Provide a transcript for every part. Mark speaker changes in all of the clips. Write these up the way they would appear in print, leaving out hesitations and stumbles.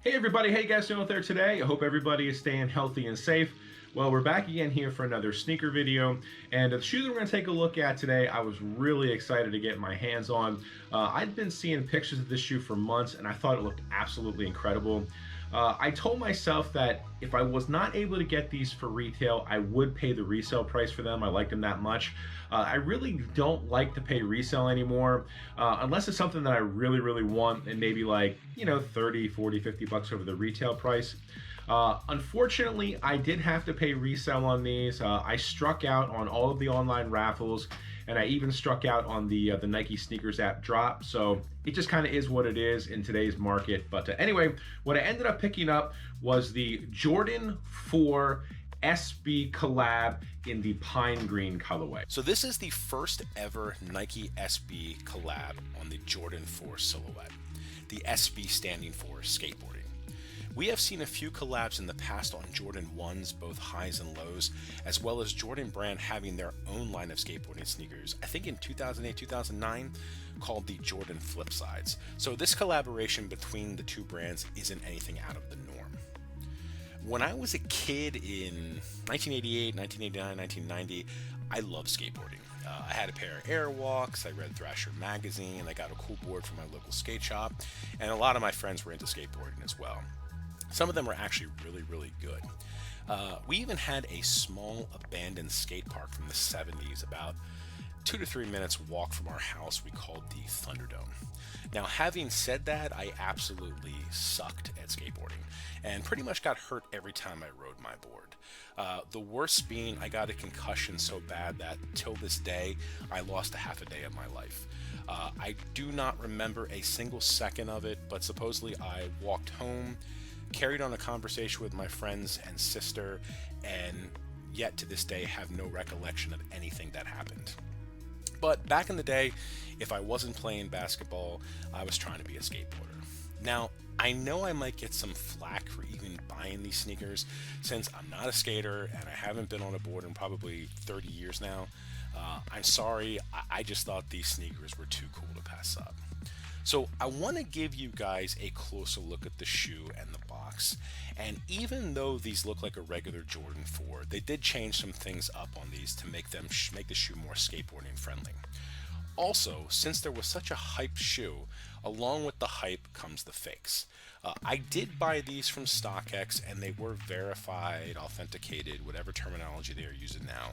Speaker 1: Hey everybody, how you guys doing out there today? I hope everybody is staying healthy and safe. Well, we're back again here for another sneaker video, and the shoe that we're going to take a look at today, I was really excited to get my hands on. I'd been seeing pictures of this shoe for months, and I thought it looked absolutely incredible. I told myself that if I was not able to get these for retail, I would pay the resale price for them. I liked them that much. I really don't like to pay resale anymore, unless it's something that I really want and maybe like, 30, 40, 50 bucks over the retail price. Unfortunately, I did have to pay resale on these. I struck out on all of the online raffles, and I even struck out on the Nike sneakers app drop. So it just kind of is what it is in today's market. But anyway, what I ended up picking up was the Jordan 4 SB collab in the pine green colorway.
Speaker 2: So this is the first ever Nike SB collab on the Jordan 4 silhouette. The SB standing for skateboarding. We have seen a few collabs in the past on Jordan 1s, both highs and lows, as well as Jordan Brand having their own line of skateboarding sneakers, I think in 2008, 2009, called the Jordan Flipsides. So this collaboration between the two brands isn't anything out of the norm. When I was a kid in 1988, 1989, 1990, I loved skateboarding. I had a pair of Airwalks, I read Thrasher magazine, I got a cool board from my local skate shop, and a lot of my friends were into skateboarding as well. Some of them were actually really good. We even had a small abandoned skate park from the 70s, about 2 to 3 minutes walk from our house, we called the Thunderdome. Now, having said that, I absolutely sucked at skateboarding and pretty much got hurt every time I rode my board. The worst being I got a concussion so bad that till this day, I lost a half a day of my life. I do not remember a single second of it, but supposedly I walked home, carried on a conversation with my friends and sister, and yet to this day have no recollection of anything that happened. But back in the day, if I wasn't playing basketball, I was trying to be a skateboarder. Now, I know I might get some flack for even buying these sneakers since I'm not a skater and I haven't been on a board in probably 30 years now. I'm sorry, I just thought these sneakers were too cool to pass up. So I want to give you guys a closer look at the shoe and the box. And even though these look like a regular Jordan 4, they did change some things up on these to make the shoe more skateboarding friendly. Also, since there was such a hype shoe, along with the hype comes the fakes. I did buy these from StockX and they were verified, authenticated, whatever terminology they are using now.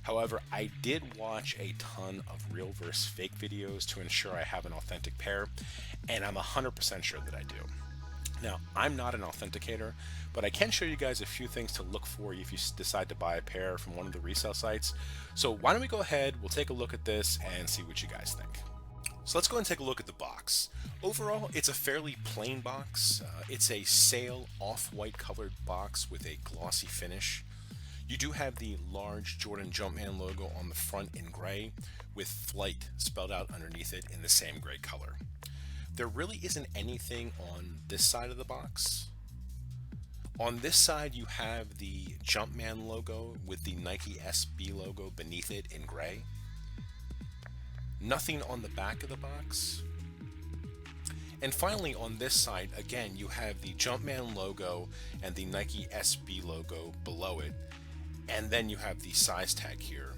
Speaker 2: However, I did watch a ton of real versus fake videos to ensure I have an authentic pair, and I'm 100% sure that I do. Now, I'm not an authenticator, but I can show you guys a few things to look for if you decide to buy a pair from one of the resale sites. So why don't we go ahead, we'll take a look at this and see what you guys think. So let's go and take a look at the box. Overall, it's a fairly plain box. It's a sail off-white colored box with a glossy finish. You do have the large Jordan Jumpman logo on the front in gray, with Flight spelled out underneath it in the same gray color. There really isn't anything on this side of the box. On this side you have the Jumpman logo with the Nike SB logo beneath it in gray. Nothing on the back of the box. And finally on this side, again, you have the Jumpman logo and the Nike SB logo below it. And then you have the size tag here.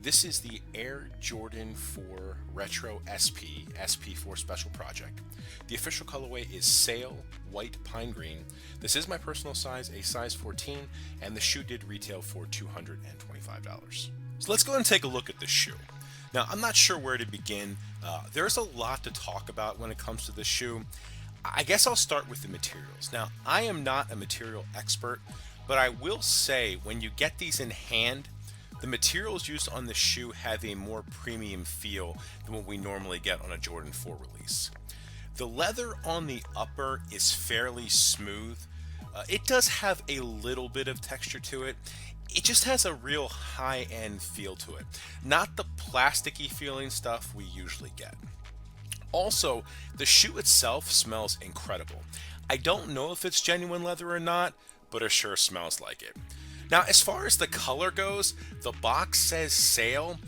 Speaker 2: This is the Air Jordan 4 Retro SP, SP4 Special Project. The official colorway is Sail White Pine Green. This is my personal size, a size 14, and the shoe did retail for $225. So let's go and take a look at this shoe. Now, I'm not sure where to begin. There's a lot to talk about when it comes to this shoe. I guess I'll start with the materials. Now, I am not a material expert, but I will say when you get these in hand, the materials used on the shoe have a more premium feel than what we normally get on a Jordan 4 release. The leather on the upper is fairly smooth. It does have a little bit of texture to it. It just has a real high-end feel to it, not the plasticky feeling stuff we usually get. Also, the shoe itself smells incredible. I don't know if it's genuine leather or not, but it sure smells like it. Now, as far as the color goes, the box says Sail,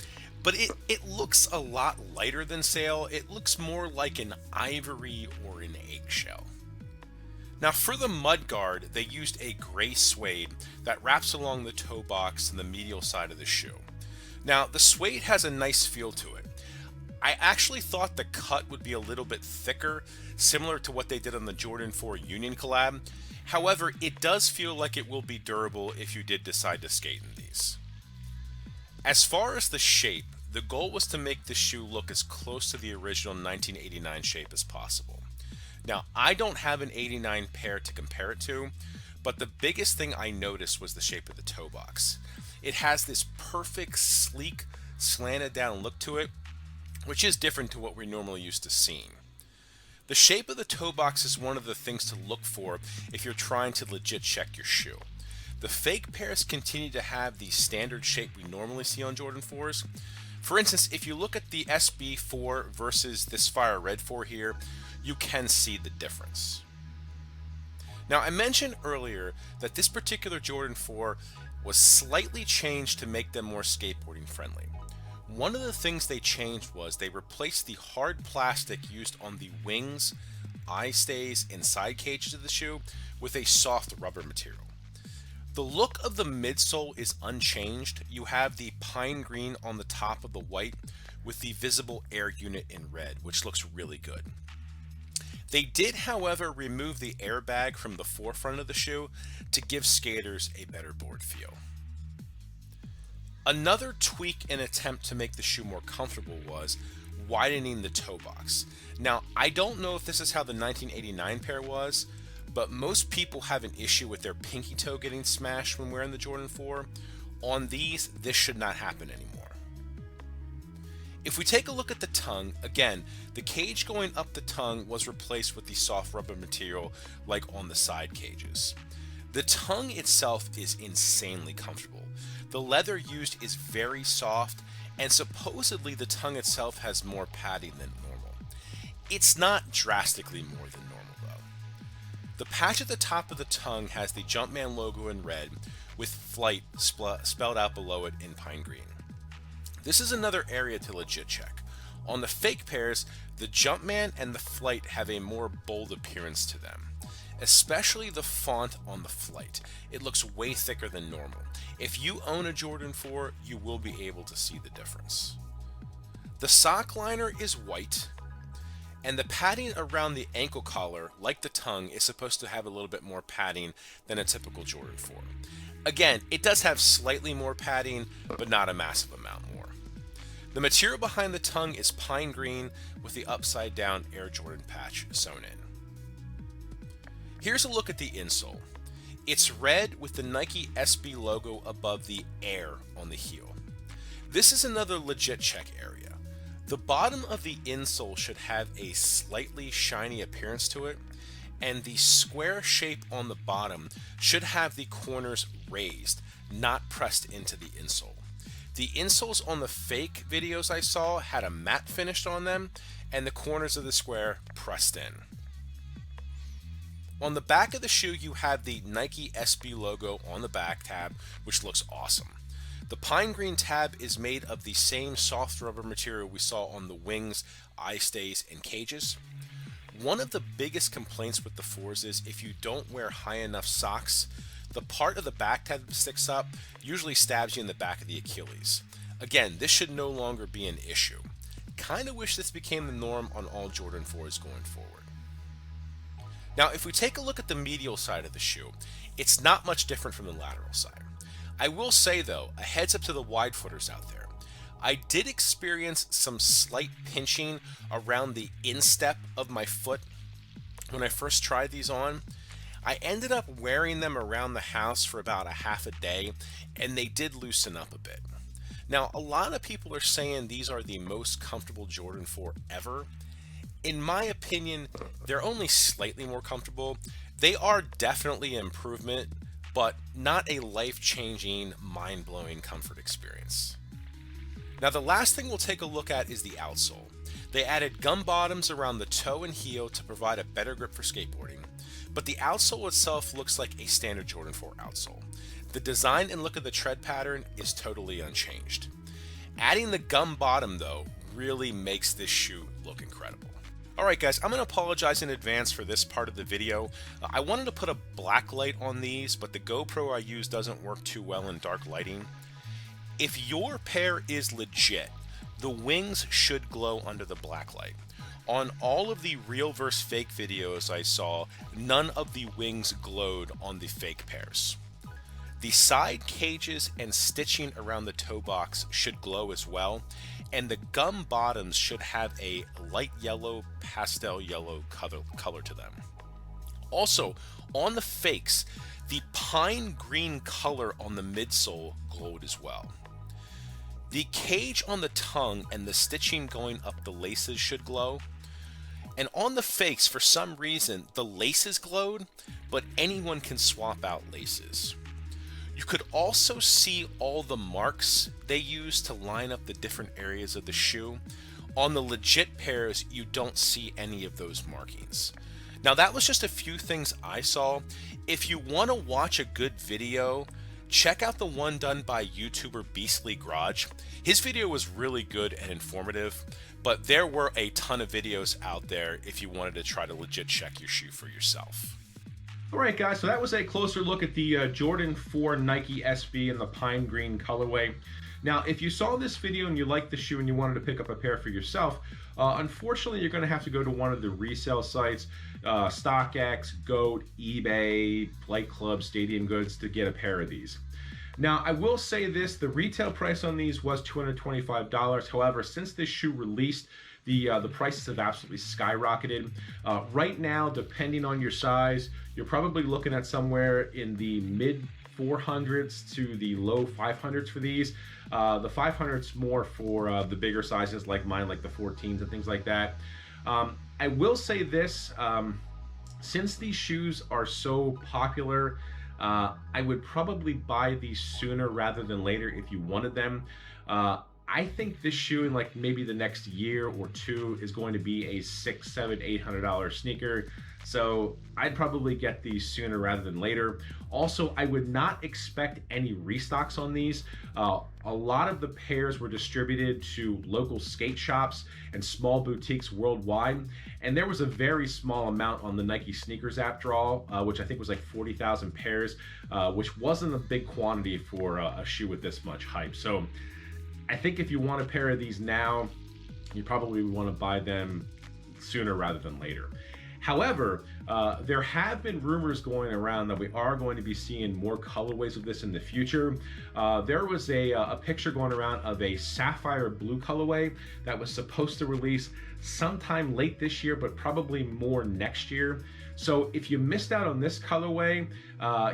Speaker 2: but it looks a lot lighter than Sail. It looks more like an ivory or an eggshell. Now for the mudguard, they used a gray suede that wraps along the toe box and the medial side of the shoe. Now the suede has a nice feel to it. I actually thought the cut would be a little bit thicker, similar to what they did on the Jordan 4 Union collab. However, it does feel like it will be durable if you did decide to skate in these. As far as the shape, the goal was to make the shoe look as close to the original 1989 shape as possible. Now, I don't have an 89 pair to compare it to, but the biggest thing I noticed was the shape of the toe box. It has this perfect, sleek, slanted down look to it, which is different to what we're normally used to seeing. The shape of the toe box is one of the things to look for if you're trying to legit check your shoe. The fake pairs continue to have the standard shape we normally see on Jordan 4s. For instance, if you look at the SB4 versus this Fire Red 4 here, you can see the difference. Now, I mentioned earlier that this particular Jordan 4 was slightly changed to make them more skateboarding friendly. One of the things they changed was they replaced the hard plastic used on the wings, eye stays, and side cages of the shoe with a soft rubber material. The look of the midsole is unchanged. You have the pine green on the top of the white with the visible air unit in red, which looks really good. They did, however, remove the airbag from the forefront of the shoe to give skaters a better board feel. Another tweak and attempt to make the shoe more comfortable was widening the toe box. Now, I don't know if this is how the 1989 pair was, but most people have an issue with their pinky toe getting smashed when wearing the Jordan 4. On these, this should not happen anymore. If we take a look at the tongue, again, the cage going up the tongue was replaced with the soft rubber material like on the side cages. The tongue itself is insanely comfortable. The leather used is very soft, and supposedly the tongue itself has more padding than normal. It's not drastically more than normal though. The patch at the top of the tongue has the Jumpman logo in red with Flight spelled out below it in pine green. This is another area to legit check. On the fake pairs, the Jumpman and the Flight have a more bold appearance to them. Especially the font on the Flight. It looks way thicker than normal. If you own a Jordan 4, you will be able to see the difference. The sock liner is white, and the padding around the ankle collar, like the tongue, is supposed to have a little bit more padding than a typical Jordan 4. Again, it does have slightly more padding, but not a massive amount more. The material behind the tongue is pine green with the upside down Air Jordan patch sewn in. Here's a look at the insole. It's red with the Nike SB logo above the Air on the heel. This is another legit check area. The bottom of the insole should have a slightly shiny appearance to it, and the square shape on the bottom should have the corners raised, not pressed into the insole. The insoles on the fake videos I saw had a matte finish on them, and the corners of the square pressed in. On the back of the shoe, you have the Nike SB logo on the back tab, which looks awesome. The pine green tab is made of the same soft rubber material we saw on the wings, eye stays, and cages. One of the biggest complaints with the 4s is if you don't wear high enough socks, the part of the back tab that sticks up usually stabs you in the back of the Achilles. Again, this should no longer be an issue. Kinda wish this became the norm on all Jordan 4s going forward. Now, if we take a look at the medial side of the shoe, it's not much different from the lateral side. I will say though, a heads up to the wide footers out there. I did experience some slight pinching around the instep of my foot when I first tried these on. I ended up wearing them around the house for about a half a day, and they did loosen up a bit. Now, a lot of people are saying these are the most comfortable Jordan 4 ever. In my opinion, they're only slightly more comfortable. They are definitely an improvement, but not a life-changing, mind-blowing comfort experience. Now, the last thing we'll take a look at is the outsole. They added gum bottoms around the toe and heel to provide a better grip for skateboarding, but the outsole itself looks like a standard Jordan 4 outsole. The design and look of the tread pattern is totally unchanged. Adding the gum bottom, though, really makes this shoe look incredible. Alright guys, I'm going to apologize in advance for this part of the video. I wanted to put a black light on these, but the GoPro I use doesn't work too well in dark lighting. If your pair is legit, the wings should glow under the black light. On all of the real versus fake videos I saw, none of the wings glowed on the fake pairs. The side cages and stitching around the toe box should glow as well, and the gum bottoms should have a light yellow, pastel yellow color to them. Also, on the fakes, the pine green color on the midsole glowed as well. The cage on the tongue and the stitching going up the laces should glow. And on the fakes, for some reason, the laces glowed, but anyone can swap out laces. You could also see all the marks they use to line up the different areas of the shoe. On the legit pairs, you don't see any of those markings. Now that was just a few things I saw. If you want to watch a good video, check out the one done by YouTuber Beastly Garage. His video was really good and informative, but there were a ton of videos out there if you wanted to try to legit check your shoe for yourself.
Speaker 1: Alright guys, so that was a closer look at the Jordan 4 Nike SB in the pine green colorway. Now, if you saw this video and you liked the shoe and you wanted to pick up a pair for yourself, unfortunately you're going to have to go to one of the resale sites, StockX, GOAT, eBay, Flight Club, Stadium Goods to get a pair of these. Now, I will say this, the retail price on these was $225. However, since this shoe released, the prices have absolutely skyrocketed. Right now, depending on your size, you're probably looking at somewhere in the mid 400s to the low 500s for these. The 500s more for the bigger sizes like mine, like the 14s and things like that. I will say this, since these shoes are so popular, I would probably buy these sooner rather than later if you wanted them. I think this shoe in like maybe the next year or two is going to be a $600, $700, $800 sneaker. So I'd probably get these sooner rather than later. Also, I would not expect any restocks on these. A lot of the pairs were distributed to local skate shops and small boutiques worldwide. And there was a very small amount on the Nike Sneakers app draw, which I think was like 40,000 pairs, which wasn't a big quantity for a shoe with this much hype. So I think if you want a pair of these now, you probably want to buy them sooner rather than later. However, there have been rumors going around that we are going to be seeing more colorways of this in the future. There was a picture going around of a sapphire blue colorway that was supposed to release sometime late this year, but probably more next year. So if you missed out on this colorway,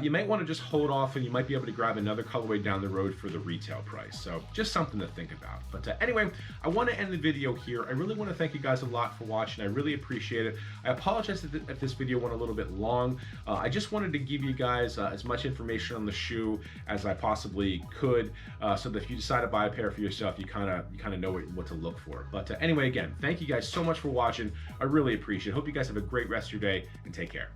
Speaker 1: you might want to just hold off and you might be able to grab another colorway down the road for the retail price. So just something to think about. But anyway, I want to end the video here. I really want to thank you guys a lot for watching. I really appreciate it. I apologize if this video went a little bit long. I just wanted to give you guys as much information on the shoe as I possibly could, so that if you decide to buy a pair for yourself, you kind of know what to look for. But anyway, again, thank you guys so much for watching. I really appreciate it. Hope you guys have a great rest of your day and take care.